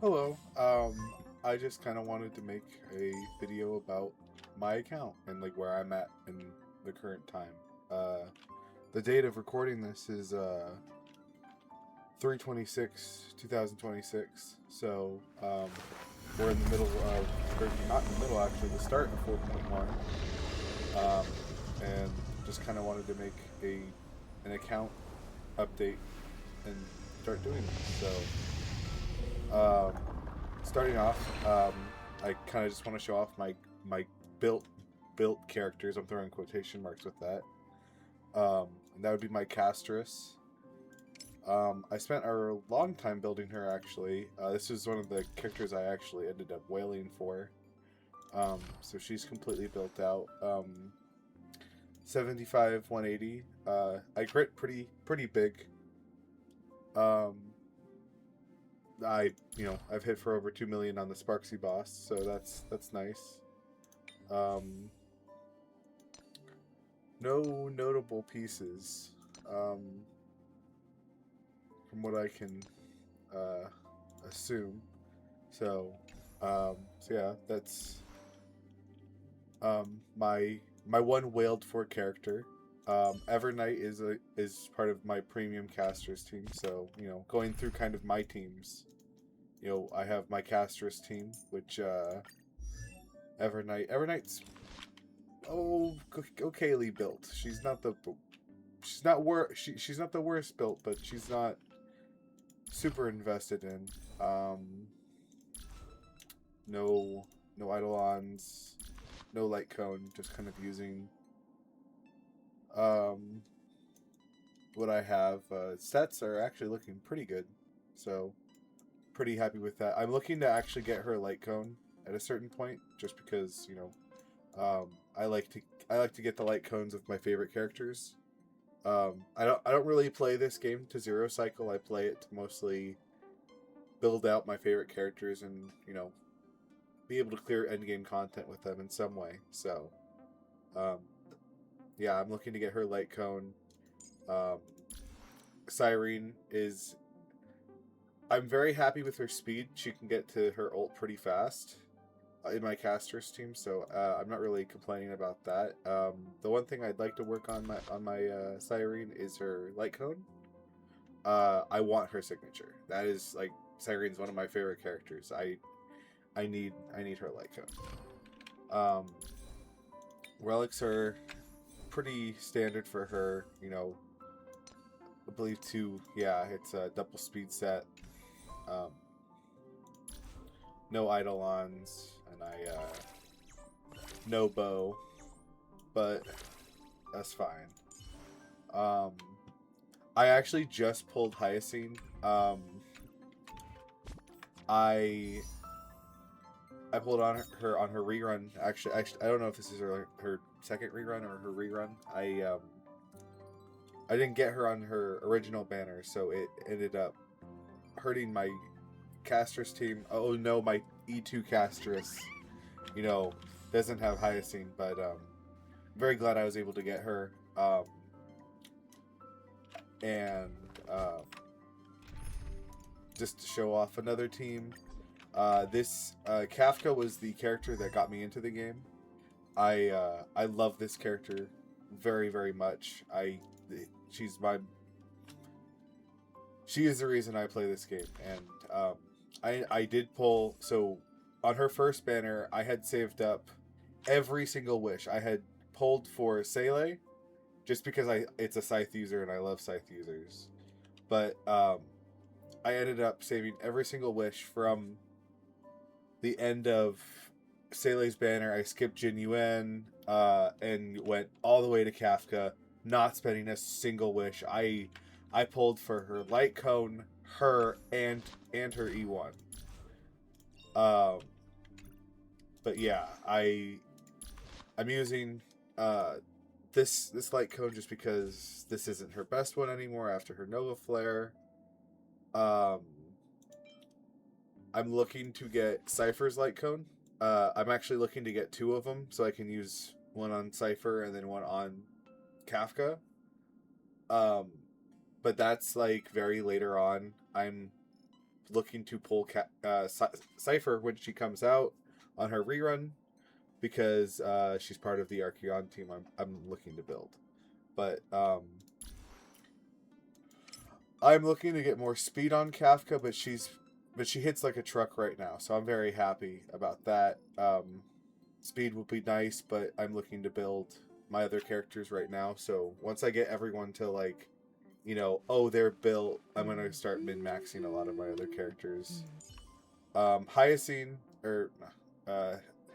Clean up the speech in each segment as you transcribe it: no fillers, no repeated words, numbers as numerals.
Hello. I just kind of wanted to make a video about my account and like where I'm at in the current time. Uh, the date of recording this is 3/26/2026. So we're in the middle of, or not in the middle actually, the start of 4.1. And just kind of wanted to make an account update and start doing this. So starting off, I kind of just want to show off my built built characters. I'm throwing quotation marks with that. And that would be my castress. I spent a long time building her actually. This is one of the characters I actually ended up whaling for. So she's completely built out. 75 180. I crit pretty big. Um, I've hit for over 2 million on the Sparksy boss, so that's nice. Um, no notable pieces, um, from what I can uh, assume. So, so yeah, that's my one wailed for character. Evernight is part of my premium casters team, so going through kind of my teams. I have my casters team, which Evernight's okayly built. She's not the worst built, but she's not super invested in. No no eidolons, no light cone, just kind of using um what I have. Sets are actually looking pretty good, so pretty happy with that. I'm looking to actually get her light cone at a certain point, just because I like to get the light cones of my favorite characters. I don't really play this game to zero cycle. I play it to mostly build out my favorite characters and be able to clear end game content with them in some way. So um, yeah, I'm looking to get her light cone. Um, Cyrene is. I'm very happy with her speed. She can get to her ult pretty fast in my casters team, so I'm not really complaining about that. The one thing I'd like to work on my Cyrene is her light cone. I want her signature. That is like Cyrene's one of my favorite characters. I need her light cone. Um, Relics are pretty standard for her. I believe two. Yeah, it's a double speed set. Um, no eidolons, and I no bow, but that's fine. Um, I actually just pulled Hyacine. I I pulled on her on her rerun. Actually, I don't know if this is her second rerun or her rerun. I didn't get her on her original banner, so it ended up hurting my castress team. Oh no, my E2 castress, you know, doesn't have Hyacine, but very glad I was able to get her. And just to show off another team, this Kafka was the character that got me into the game. I love this character very much. She's my she is the reason I play this game, and I did pull. So on her first banner, I had saved up every single wish. I had pulled for Sele just because it's a scythe user and I love scythe users. But I ended up saving every single wish from the end of Sele's banner. I skipped Jin Yuan and went all the way to Kafka, not spending a single wish. I pulled for her light cone, her and her E1. Um, but yeah, I'm using uh this light cone just because this isn't her best one anymore after her Nova Flare. Um, I'm looking to get Cypher's light cone. I'm actually looking to get two of them so I can use one on Cypher and then one on Kafka. Um, but that's like very later on. I'm looking to pull Cypher when she comes out on her rerun, because she's part of the Archeon team I'm looking to build. But I'm looking to get more speed on Kafka, but she hits like a truck right now, so I'm very happy about that. Speed will be nice, but I'm looking to build my other characters right now. So once I get everyone to like, they're built, I'm gonna start min-maxing a lot of my other characters. Hyacine or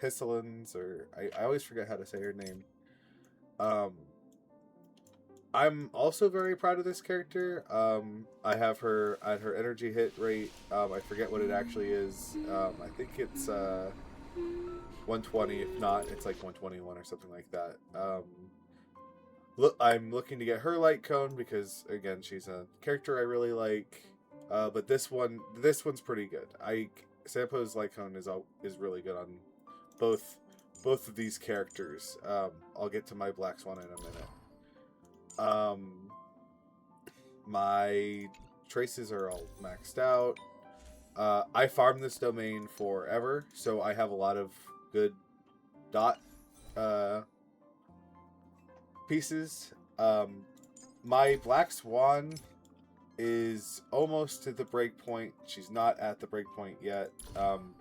Hisselins, or I always forget how to say her name. I'm also very proud of this character. I have her at her energy hit rate. I forget what it actually is. I think it's 120. If not, it's like 121 or something like that. I'm looking to get her light cone because again, she's a character I really like. But this one's pretty good. Sampo's light cone is really good on both of these characters. I'll get to my Black Swan in a minute. My traces are all maxed out. I farmed this domain forever, so I have a lot of good dot pieces. My Black Swan is almost to the break point. She's not at the break point yet,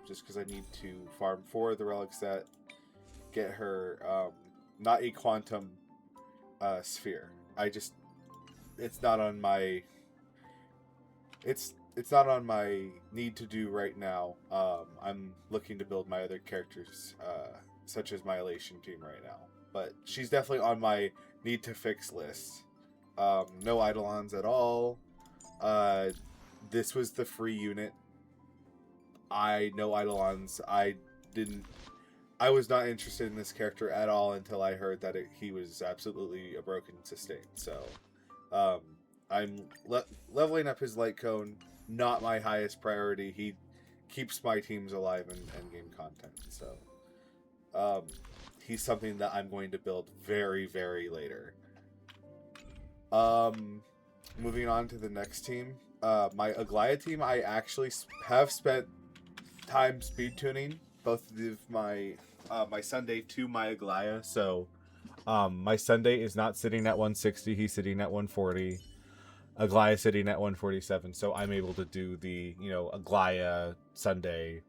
just because I need to farm for the relic set, get her not a quantum sphere. It's not on my need to do right now. I'm looking to build my other characters, such as my Elation team right now, but she's definitely on my need to fix list. No Eidolons at all. This was the free unit. No Eidolons. I was not interested in this character at all until I heard that he was absolutely a broken sustain. So, I'm leveling up his light cone. Not my highest priority. He keeps my teams alive in endgame content. So, he's something that I'm going to build very, very later. Moving on to the next team. My Aglaya team, I actually have spent time speed tuning both of my Sunday to my Aglaya. So my Sunday is not sitting at 160, he's sitting at 140. Aglaya sitting at 147. So I'm able to do the, Aglaya, Sunday,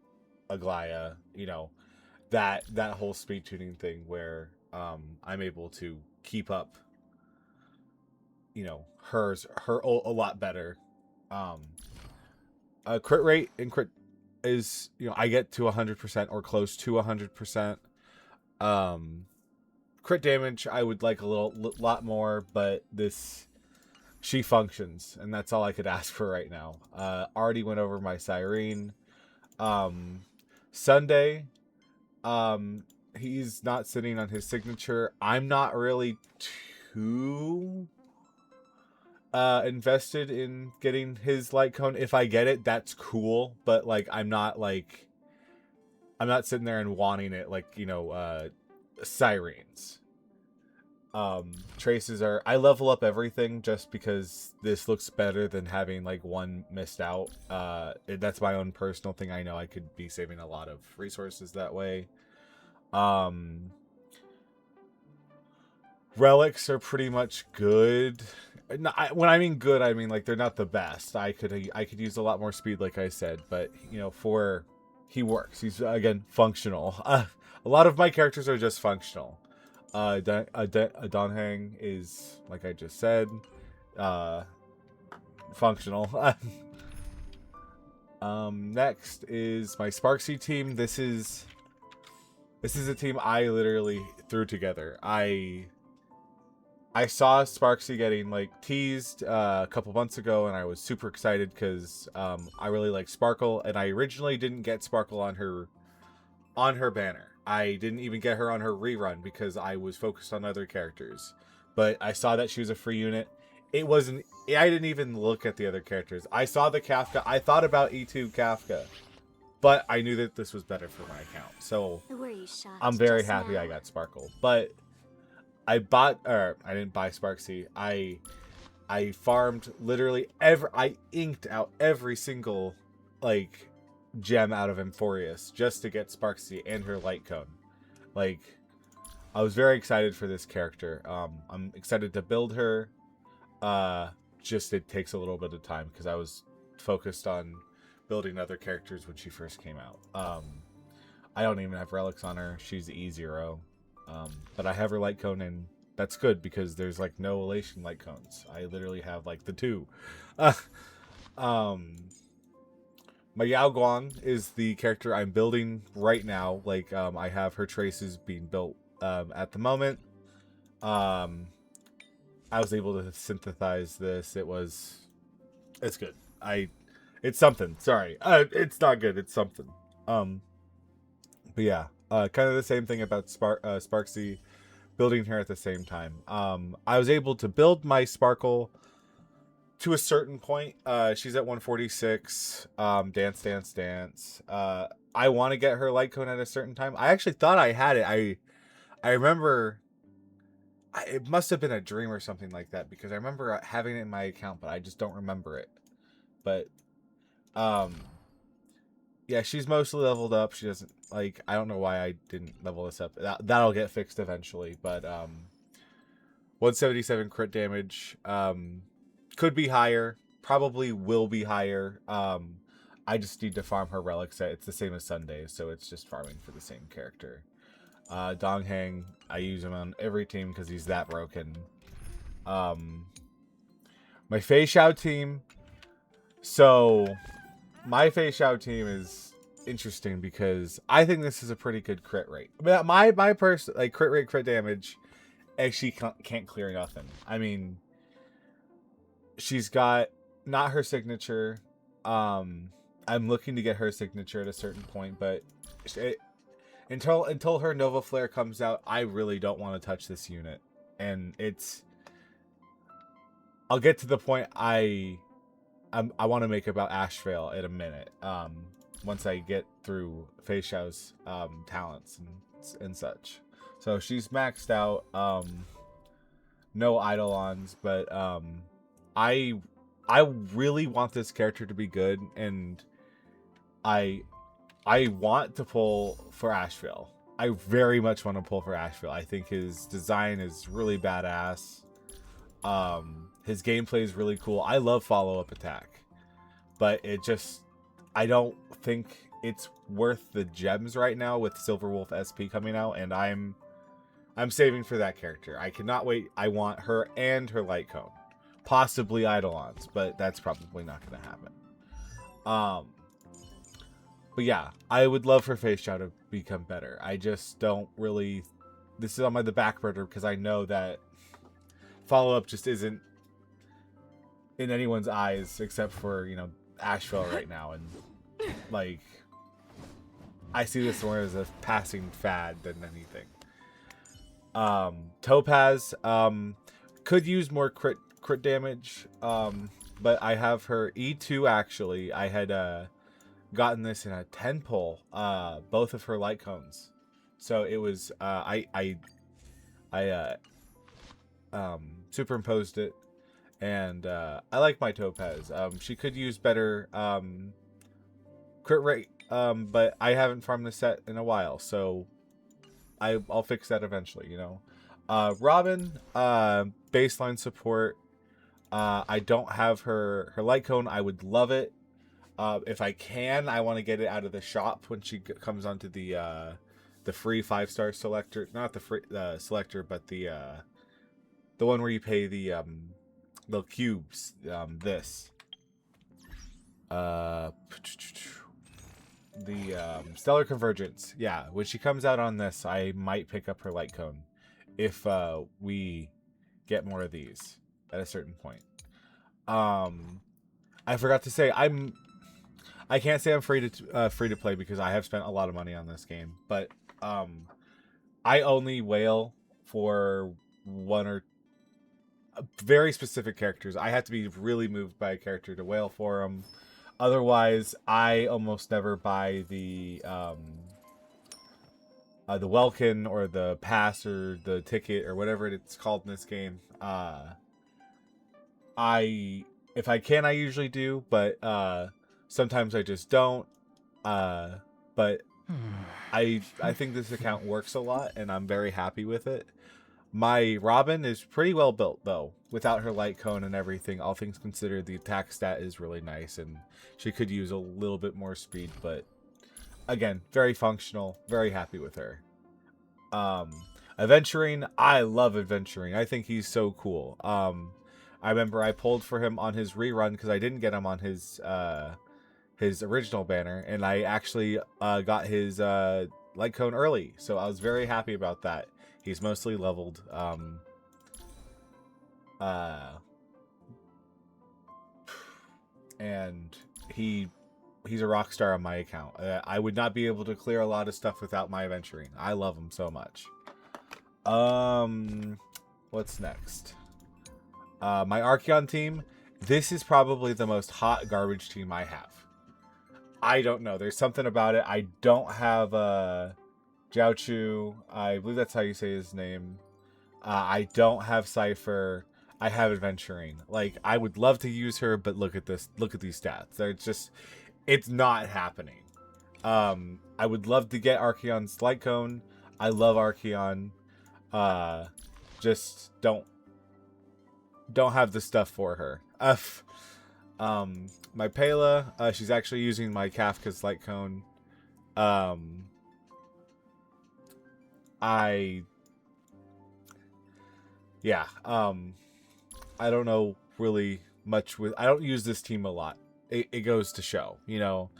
Aglaya, that whole speed tuning thing where I'm able to keep up, her a lot better. Crit rate and crit is, I get to 100% or close to 100%. Crit damage I would like a lot more, but she functions, and that's all I could ask for right now. Already went over my Cyrene. Sunday, he's not sitting on his signature. I'm not really too invested in getting his light cone. If I get it, that's cool, but I'm not sitting there and wanting it Syrenes. Traces I level up everything just because this looks better than having one missed out. That's my own personal thing. I know I could be saving a lot of resources that way. Relics are pretty much good. When I mean good, I mean they're not the best. I could use a lot more speed, like I said, but he works. He's again functional. A lot of my characters are just functional. Donhang is, like I just said, functional. Next is my Sparksy team. This is a team I literally threw together. I saw Sparksy getting teased a couple months ago, and I was super excited because I really like Sparkle, and I originally didn't get Sparkle on her banner. I didn't even get her on her rerun because I was focused on other characters. But I saw that she was a free unit. I didn't even look at the other characters. I saw the Kafka. I thought about E2 Kafka, but I knew that this was better for my account. So I'm very happy I got Sparkle. But I didn't buy Sparksy. I farmed literally I inked out every single like gem out of Emphorius just to get Sparksy and her light cone. Like, I was very excited for this character. I'm excited to build her. Just it takes a little bit of time because I was focused on building other characters when she first came out. I don't even have relics on her. She's E0. But I have her light cone, and that's good because there's like no elation light cones. I literally have like the 2. My Yao Guang is the character I'm building right now. Like, I have her traces being built at the moment. I was able to synthesize this. It's good. It's something. Sorry, it's not good. It's something. But yeah, kind of the same thing about Sparksy, building her at the same time. I was able to build my Sparkle to a certain point. She's at 146. Dance. I want to get her light cone at a certain time. I actually thought I had it. I remember. It must have been a dream or something like that because I remember having it in my account, but I just don't remember it. But, yeah, she's mostly leveled up. She doesn't, like, I don't know why I didn't level this up. That'll get fixed eventually, but, 177 crit damage, could be higher, probably will be higher. I just need to farm her relic set. It's the same as Sunday, so it's just farming for the same character. Donghang, I use him on every team because he's that broken. My Fei Xiao team. So, my Fei Xiao team is interesting because I think this is a pretty good crit rate. My person, like, crit rate, crit damage, actually can't clear nothing. I mean, she's got not her signature. I'm looking to get her signature at a certain point, but until her Nova Flare comes out, I really don't want to touch this unit. And I'll get to the point I want to make about Ashvale in a minute. Once I get through Fei Xiao's talents and such. So she's maxed out. No Eidolons, but I really want this character to be good, and I want to pull for Ashvale. I very much want to pull for Ashvale. I think his design is really badass. His gameplay is really cool. I love follow-up attack. But I don't think it's worth the gems right now with Silverwolf SP coming out, and I'm saving for that character. I cannot wait. I want her and her light cone. Possibly Eidolons, but that's probably not going to happen. But yeah, I would love for Fei Xiao to become better. I just don't really... This is on the back burner because I know that follow-up just isn't in anyone's eyes except for, Ashvale right now. And, like, I see this more as a passing fad than anything. Topaz could use more crit damage, but I have her E2 actually. I had gotten this in a 10 pull, both of her light cones. So it was I superimposed it, and I like my Topaz. She could use better crit rate, but I haven't farmed this set in a while, so I'll fix that eventually, Robin, baseline support. I don't have her light cone. I would love it. If I can, I want to get it out of the shop when she comes onto the free 5-star selector. Not the free selector, but the one where you pay the cubes. This. The Stellar Convergence. Yeah, when she comes out on this, I might pick up her light cone if we get more of these at a certain point. I forgot to say I can't say I'm free to play because I have spent a lot of money on this game, but I only whale for one or very specific characters. I have to be really moved by a character to whale for them. Otherwise, I almost never buy the Welkin or the pass or the ticket or whatever it's called in this game. If I can, I usually do, but Sometimes I just don't. But I think this account works a lot, and I'm very happy with it. My Robin is pretty well built, though. Without her light cone and everything, all things considered, the attack stat is really nice, and she could use a little bit more speed, but again, very functional, very happy with her. Adventuring, I love Adventuring. I think he's so cool. I remember I pulled for him on his rerun because I didn't get him on his original banner, and I actually got his light cone early, so I was very happy about that. He's mostly leveled. And he's a rock star on my account. I would not be able to clear a lot of stuff without my Adventuring. I love him so much. What's next? My Archeon team. This is probably the most hot garbage team I have. I don't know. There's something about it. I don't have Jiaochu. I believe that's how you say his name. I don't have Cypher. I have Adventuring. Like, I would love to use her, but look at this. Look at these stats. They're just, it's not happening. I would love to get Archeon's Light Cone. I love Archeon. Just don't have the stuff for her. My Pela, she's actually using my Kafka's Light Cone. I don't know really much with. I don't use this team a lot. It goes to show, you know.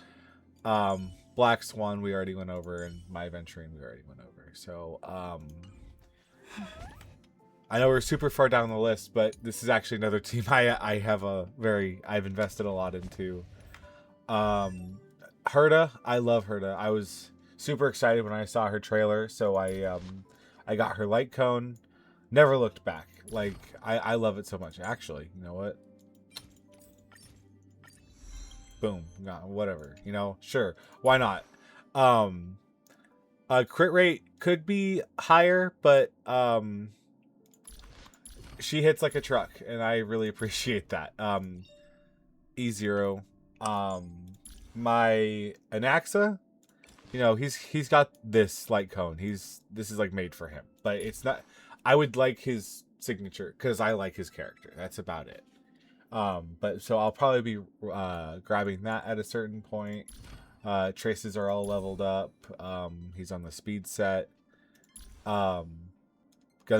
Black Swan we already went over, and my Adventuring we already went over. So I know we're super far down the list, but this is actually another team I've invested a lot into. Herda, I love Herda. I was super excited when I saw her trailer, so I got her light cone. Never looked back. Like, I love it so much. Actually, you know what? Boom. No, whatever. You know, sure. Why not? Crit rate could be higher, but she hits like a truck, and I really appreciate that. E0. My Anaxa, you know, he's got this light cone. This is like made for him, but it's not. I would like his signature because I like his character. That's about it. But so I'll probably be grabbing that at a certain point. Traces are all leveled up. He's on the speed set. Gonna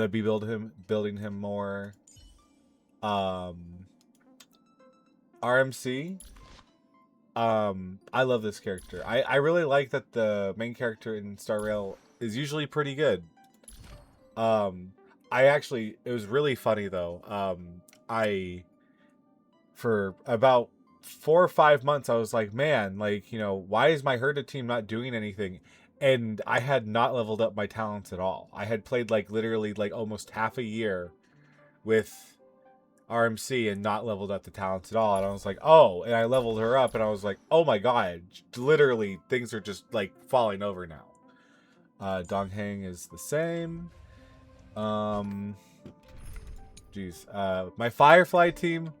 be building him more. RMC. I love this character. I really like that the main character in Star Rail is usually pretty good. It was really funny though. For about 4 or 5 months, I was like, man, like, you know, why is my Herda team not doing anything? And I had not leveled up my talents at all. I had played like literally like almost half a year with RMC and not leveled up the talents at all. And I was like, oh, and I leveled her up and I was like, oh my god, literally things are just like falling over now. Dongheng is the same. My Firefly team,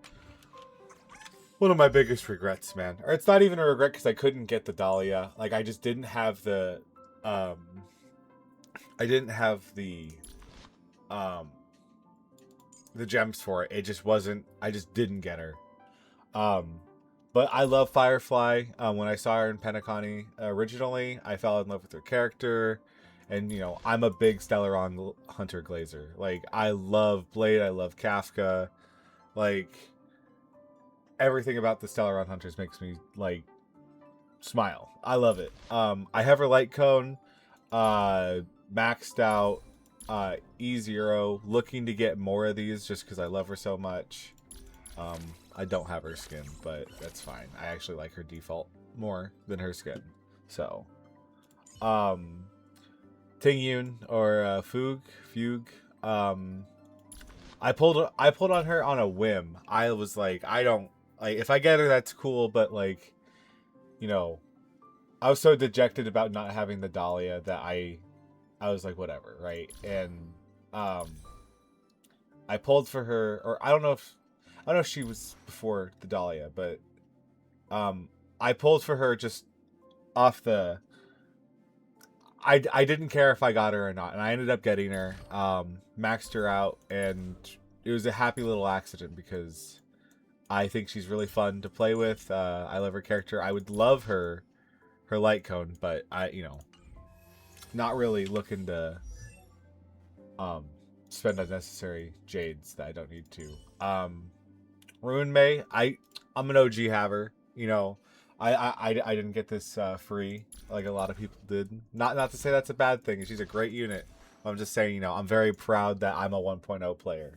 one of my biggest regrets, man. Or it's not even a regret because I couldn't get the Dahlia. Like, I just didn't have the gems for it. It just wasn't. I just didn't get her. But I love Firefly. When I saw her in Penacony originally, I fell in love with her character. And, you know, I'm a big Stellaron Hunter Glazer. Like, I love Blade. I love Kafka. Like, everything about the Stellaron Hunters makes me, like, smile. I love it. I have her light cone. Maxed out. E0. Looking to get more of these just because I love her so much. I don't have her skin, but that's fine. I actually like her default more than her skin. So, Tingyun or Fugue. I pulled on her on a whim. I was like, I don't like, if I get her, that's cool, but like, you know, I was so dejected about not having the Dahlia that I was like, whatever, right? And I pulled for her, or I don't know if she was before the Dahlia, but I I pulled for her just off the. I didn't care if I got her or not, and I ended up getting her. Maxed her out, and it was a happy little accident because I think she's really fun to play with. I love her character. I would love her light cone, but not really looking to spend unnecessary jades that I don't need to. Ruin May, I'm an OG haver. You know, I didn't get this free like a lot of people did. Not to say that's a bad thing. She's a great unit. I'm just saying, you know, I'm very proud that I'm a 1.0 player.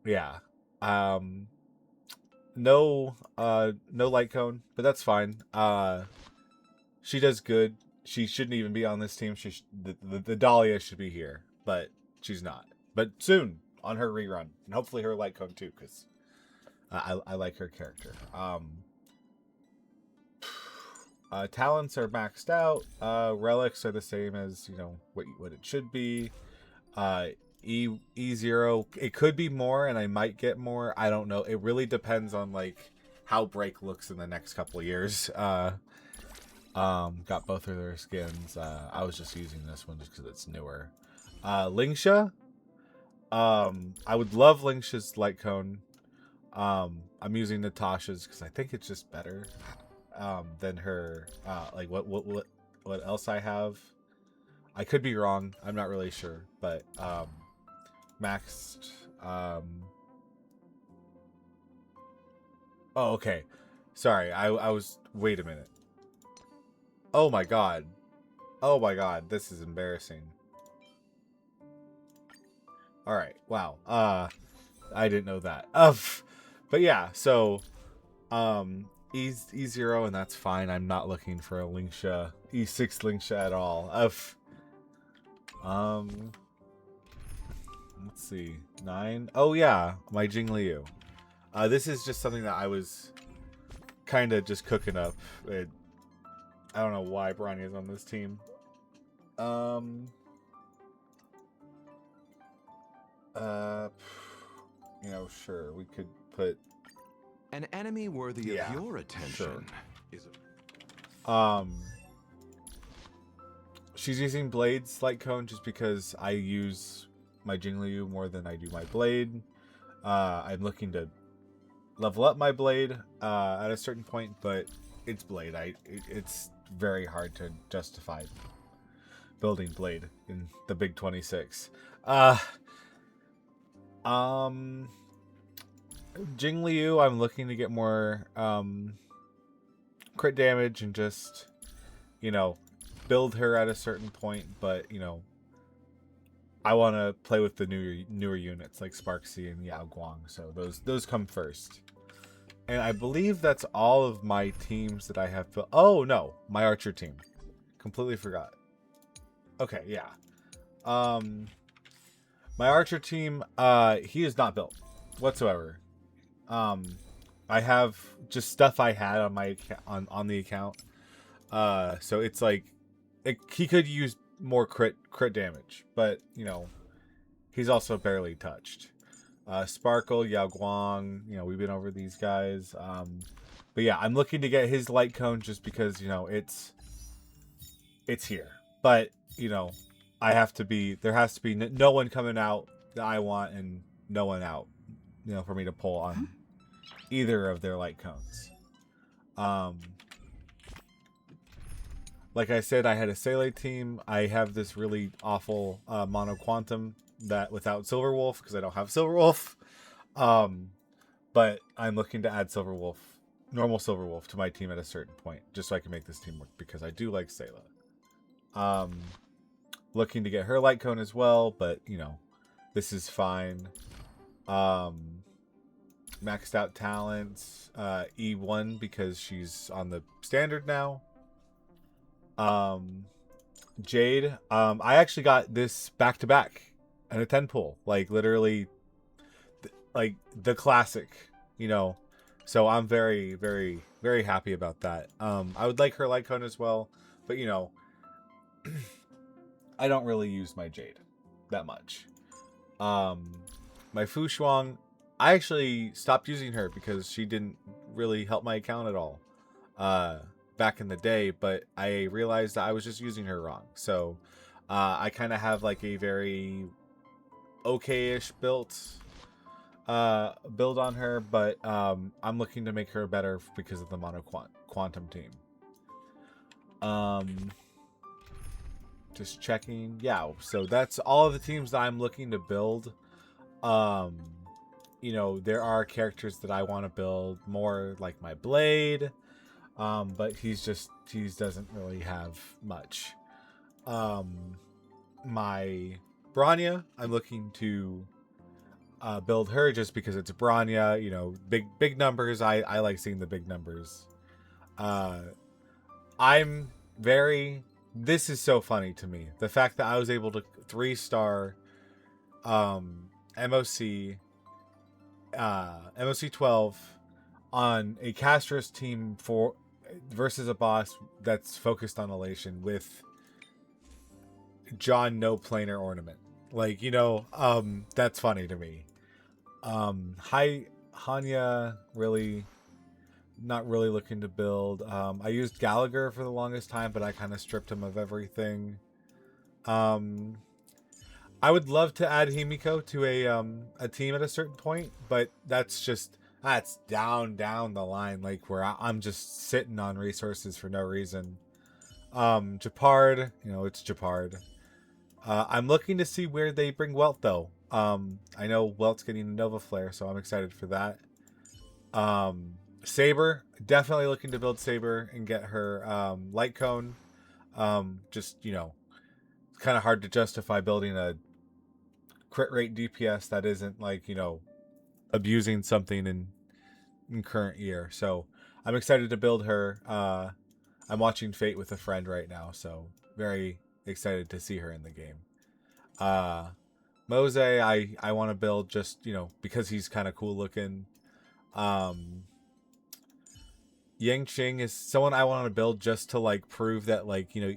Yeah. No light cone, but that's fine. She does good. She shouldn't even be on this team. The Dahlia should be here, but she's not. But soon on her rerun, and hopefully her light cone too, because I like her character. Talents are maxed out. Relics are the same as, you know, what it should be. E0, it could be more, and I might get more. I don't know. It really depends on like how Break looks in the next couple of years. Got both of their skins. I was just using this one just because it's newer. Lingsha. I would love Lingsha's light cone. I'm using Natasha's because I think it's just better than her. Like what else I have? I could be wrong. I'm not really sure, but maxed. Oh, okay. Sorry, I was. Wait a minute. Oh my god. Oh my god, this is embarrassing. Alright, wow. I didn't know that. But yeah, so E0, and that's fine. I'm not looking for a Lingsha, E6 Lingsha at all. Let's see. 9. Oh yeah, my Jingliu. This is just something that I was kind of just cooking up. I don't know why Bronny is on this team. You know, sure, we could put an enemy worthy of your attention. Sure. She's using Blade's light cone just because I use my Jingliu more than I do my Blade. I'm looking to level up my Blade at a certain point, but it's Blade. It's very hard to justify building Blade in the Big 26. Jingliu, I'm looking to get more crit damage and just, you know, build her at a certain point, but, you know, I want to play with the newer units like Sparksy and Yao Guang, so those come first. And I believe that's all of my teams that I have built. Oh, no. My Archer team. Completely forgot. Okay, yeah. My Archer team, he is not built whatsoever. I have just stuff I had on my on the account. So it's like he could use more crit damage, but you know, he's also barely touched. Sparkle, Yao Guang, you know, we've been over these guys. But yeah, I'm looking to get his light cone just because, you know, it's here. But, you know, there has to be no one coming out that I want and no one out, you know, for me to pull on either of their light cones. Like I said, I had a Sele team. I have this really awful Mono Quantum that without Silverwolf because I don't have Silverwolf. But I'm looking to add normal Silverwolf to my team at a certain point just so I can make this team work because I do like Sele. Looking to get her light cone as well, but you know, this is fine. Maxed out talents, E1 because she's on the standard now. Jade, I actually got this back to back in a 10 pull, like literally like the classic, you know. So I'm very, very, very happy about that. I would like her light cone as well, but you know, I don't really use my Jade that much. My Fu Shuang, I actually stopped using her because she didn't really help my account at all back in the day, but I realized that I was just using her wrong. So I kind of have like a very okay-ish build on her, but I'm looking to make her better because of the mono quantum team. Just checking. Yeah, so that's all of the teams that I'm looking to build. You know, there are characters that I want to build more, like my Blade, but he doesn't really have much. My Branya, I'm looking to build her just because it's Branya. You know, big numbers. I like seeing the big numbers. I'm very. This is so funny to me. The fact that I was able to 3-star MOC MOC 12 on a Castros team versus a boss that's focused on elation with John no planar ornament. Like, you know, that's funny to me. Hanya really not really looking to build. I used Gallagher for the longest time, but I kind of stripped him of everything. I would love to add Himiko to a team at a certain point, but that's down the line, like where I'm just sitting on resources for no reason. Japard, you know, it's Japard. I'm looking to see where they bring Welt though. I know Welt's getting a Nova Flare, so I'm excited for that. Saber, definitely looking to build Saber and get her light cone. Just, you know, it's kind of hard to justify building a crit rate DPS that isn't, like, you know, abusing something in current year. So I'm excited to build her. I'm watching Fate with a friend right now, so very excited to see her in the game. Mose, I want to build just, you know, because he's kind of cool looking. Yang Qing is someone I want to build just to, like, prove that, like, you know,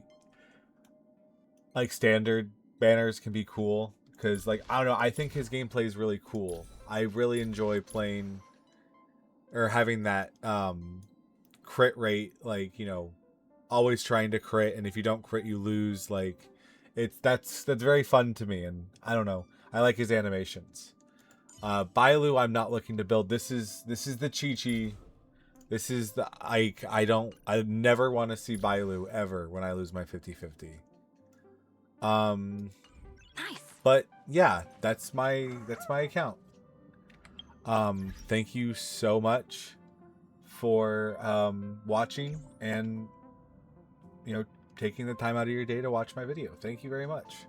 like, standard banners can be cool. Because, like, I don't know, I think his gameplay is really cool. I really enjoy playing or having that crit rate, like, you know, always trying to crit, and if you don't crit, you lose. Like, that's very fun to me, and I don't know, I like his animations. Bailu, I'm not looking to build. This is the Chi-Chi. This is the I never want to see Bailu ever when I lose my 50-50. Nice. But yeah, that's my account. Thank you so much for watching and, you know, taking the time out of your day to watch my video. Thank you very much.